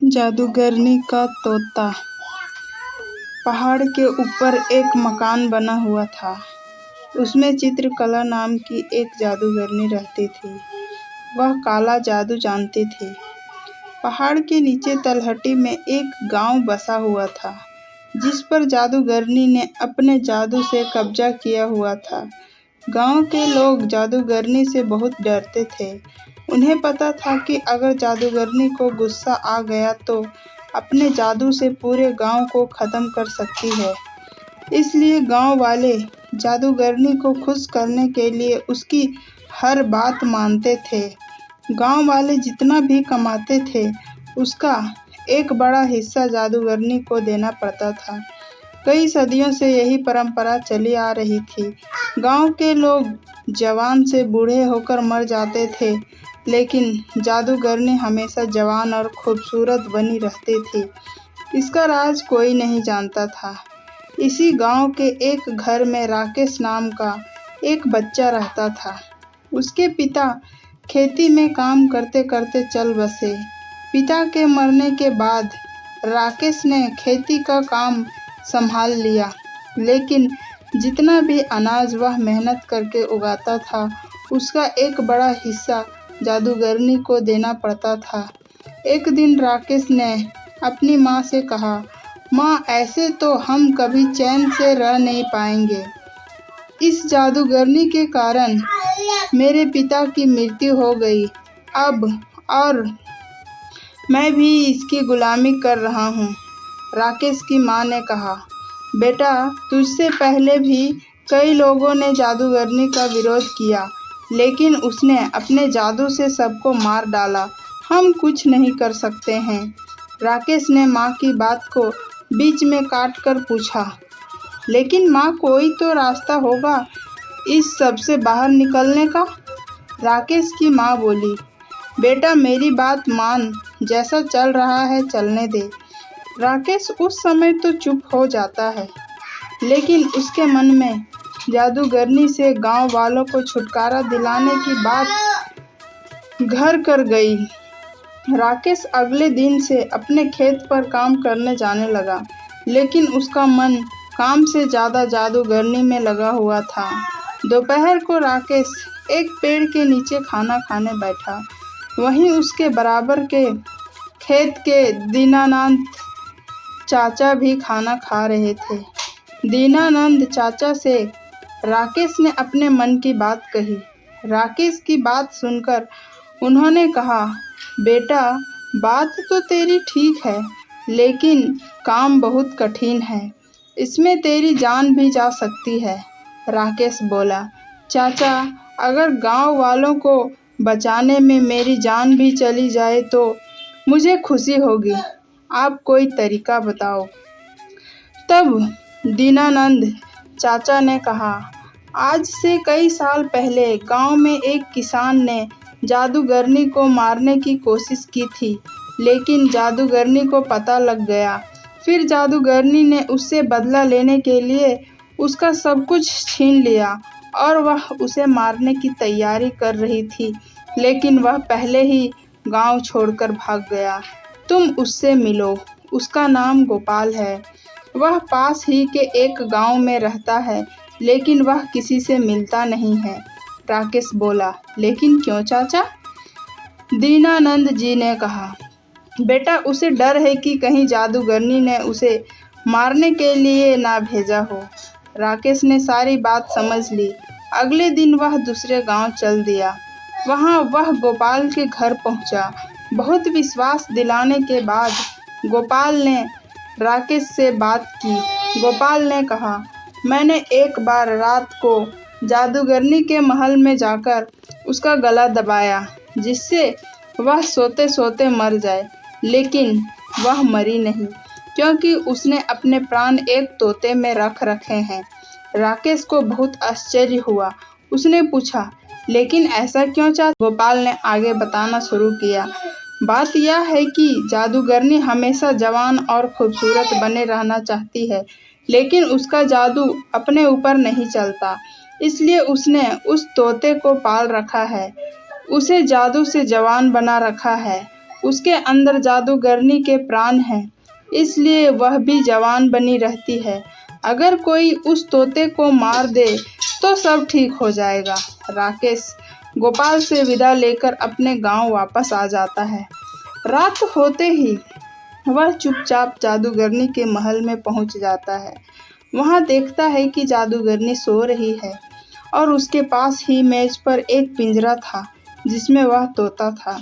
जादूगरनी का तोता। पहाड़ के ऊपर एक मकान बना हुआ था। उसमें चित्रकला नाम की एक जादूगरनी रहती थी। वह काला जादू जानती थी। पहाड़ के नीचे तलहटी में एक गांव बसा हुआ था, जिस पर जादूगरनी ने अपने जादू से कब्जा किया हुआ था। गांव के लोग जादूगरनी से बहुत डरते थे। उन्हें पता था कि अगर जादूगरनी को गुस्सा आ गया तो अपने जादू से पूरे गांव को खत्म कर सकती है। इसलिए गांव वाले जादूगरनी को खुश करने के लिए उसकी हर बात मानते थे। गांव वाले जितना भी कमाते थे, उसका एक बड़ा हिस्सा जादूगरनी को देना पड़ता था। कई सदियों से यही परंपरा चली आ रही थी। गांव के लोग जवान से बूढ़े होकर मर जाते थे, लेकिन जादूगरनी हमेशा जवान और खूबसूरत बनी रहती थी। इसका राज कोई नहीं जानता था। इसी गांव के एक घर में राकेश नाम का एक बच्चा रहता था। उसके पिता खेती में काम करते करते चल बसे। पिता के मरने के बाद राकेश ने खेती का काम संभाल लिया, लेकिन जितना भी अनाज वह मेहनत करके उगाता था, उसका एक बड़ा हिस्सा जादूगरनी को देना पड़ता था। एक दिन राकेश ने अपनी माँ से कहा, माँ, ऐसे तो हम कभी चैन से रह नहीं पाएंगे। इस जादूगरनी के कारण मेरे पिता की मृत्यु हो गई अब, और मैं भी इसकी गुलामी कर रहा हूँ। राकेश की माँ ने कहा, बेटा, तुझसे पहले भी कई लोगों ने जादूगरनी का विरोध किया, लेकिन उसने अपने जादू से सबको मार डाला। हम कुछ नहीं कर सकते हैं। राकेश ने माँ की बात को बीच में काट कर पूछा, लेकिन माँ, कोई तो रास्ता होगा इस सब से बाहर निकलने का। राकेश की माँ बोली, बेटा, मेरी बात मान, जैसा चल रहा है चलने दे। राकेश उस समय तो चुप हो जाता है, लेकिन उसके मन में जादूगरनी से गांव वालों को छुटकारा दिलाने की बात घर कर गई। राकेश अगले दिन से अपने खेत पर काम करने जाने लगा, लेकिन उसका मन काम से ज़्यादा जादूगरनी में लगा हुआ था। दोपहर को राकेश एक पेड़ के नीचे खाना खाने बैठा। वहीं उसके बराबर के खेत के दीनानंद चाचा भी खाना खा रहे थे। दीनानंद चाचा से राकेश ने अपने मन की बात कही। राकेश की बात सुनकर उन्होंने कहा, बेटा, बात तो तेरी ठीक है, लेकिन काम बहुत कठिन है। इसमें तेरी जान भी जा सकती है। राकेश बोला, चाचा, अगर गांव वालों को बचाने में मेरी जान भी चली जाए तो मुझे खुशी होगी। आप कोई तरीका बताओ। तब दीनानंद चाचा ने कहा, आज से कई साल पहले गांव में एक किसान ने जादूगरनी को मारने की कोशिश की थी, लेकिन जादूगरनी को पता लग गया। फिर जादूगरनी ने उससे बदला लेने के लिए उसका सब कुछ छीन लिया और वह उसे मारने की तैयारी कर रही थी, लेकिन वह पहले ही गांव छोड़कर भाग गया। तुम उससे मिलो। उसका नाम गोपाल है। वह पास ही के एक गांव में रहता है, लेकिन वह किसी से मिलता नहीं है। राकेश बोला, लेकिन क्यों चाचा? दीनानंद जी ने कहा, बेटा, उसे डर है कि कहीं जादूगरनी ने उसे मारने के लिए ना भेजा हो। राकेश ने सारी बात समझ ली। अगले दिन वह दूसरे गांव चल दिया। वहां वह गोपाल के घर पहुंचा। बहुत विश्वास दिलाने के बाद गोपाल ने राकेश से बात की। गोपाल ने कहा, मैंने एक बार रात को जादूगरनी के महल में जाकर उसका गला दबाया, जिससे वह सोते सोते मर जाए, लेकिन वह मरी नहीं, क्योंकि उसने अपने प्राण एक तोते में रख रखे हैं। राकेश को बहुत आश्चर्य हुआ। उसने पूछा, लेकिन ऐसा क्यों चाचा? गोपाल ने आगे बताना शुरू किया। बात यह है कि जादूगरनी हमेशा जवान और खूबसूरत बने रहना चाहती है, लेकिन उसका जादू अपने ऊपर नहीं चलता। इसलिए उसने उस तोते को पाल रखा है, उसे जादू से जवान बना रखा है। उसके अंदर जादूगरनी के प्राण हैं, इसलिए वह भी जवान बनी रहती है। अगर कोई उस तोते को मार दे तो सब ठीक हो जाएगा। राकेश गोपाल से विदा लेकर अपने गांव वापस आ जाता है। रात होते ही वह चुपचाप जादूगरनी के महल में पहुंच जाता है। वहां देखता है कि जादूगरनी सो रही है और उसके पास ही मेज पर एक पिंजरा था जिसमें वह तोता था।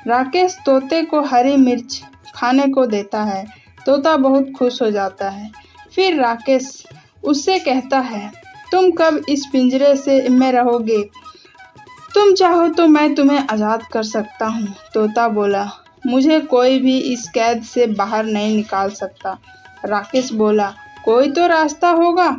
राकेश तोते को हरी मिर्च खाने को देता है। तोता बहुत खुश हो जाता है। फिर राकेश उससे कहता है, तुम कब इस पिंजरे से में रहोगे? तुम चाहो तो मैं तुम्हें आज़ाद कर सकता हूँ। तोता बोला, मुझे कोई भी इस कैद से बाहर नहीं निकाल सकता। राकेश बोला, कोई तो रास्ता होगा।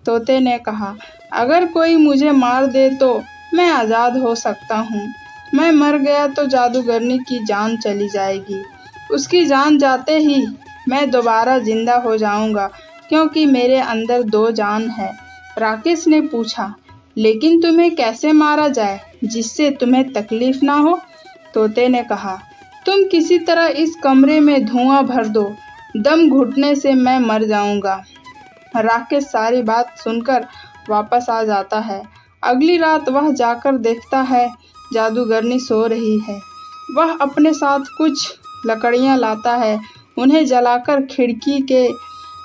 तोते ने कहा, अगर कोई मुझे मार दे तो मैं आज़ाद हो सकता हूँ। मैं मर गया तो जादूगरनी की जान चली जाएगी। उसकी जान जाते ही मैं दोबारा जिंदा हो जाऊंगा, क्योंकि मेरे अंदर 2 जान है। राकेश ने पूछा, लेकिन तुम्हें कैसे मारा जाए जिससे तुम्हें तकलीफ ना हो? तोते ने कहा, तुम किसी तरह इस कमरे में धुआं भर दो, दम घुटने से मैं मर जाऊंगा। राकेश सारी बात सुनकर वापस आ जाता है। अगली रात वह जाकर देखता है जादूगरनी सो रही है। वह अपने साथ कुछ लकड़ियां लाता है, उन्हें जलाकर खिड़की के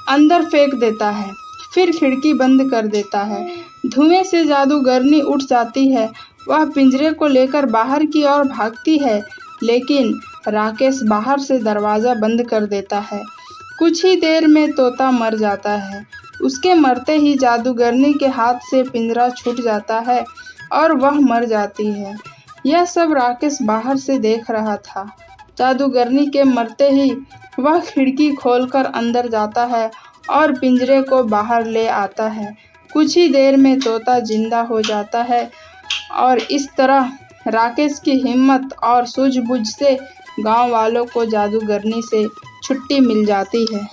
अंदर फेंक देता है, फिर खिड़की बंद कर देता है। धुएं से जादूगरनी उठ जाती है। वह पिंजरे को लेकर बाहर की ओर भागती है, लेकिन राकेश बाहर से दरवाज़ा बंद कर देता है। कुछ ही देर में तोता मर जाता है। उसके मरते ही जादूगरनी के हाथ से पिंजरा छूट जाता है और वह मर जाती है। यह सब राकेश बाहर से देख रहा था। जादूगरनी के मरते ही वह खिड़की खोलकर अंदर जाता है और पिंजरे को बाहर ले आता है। कुछ ही देर में तोता जिंदा हो जाता है और इस तरह राकेश की हिम्मत और सूझबूझ से गांव वालों को जादूगरनी से छुट्टी मिल जाती है।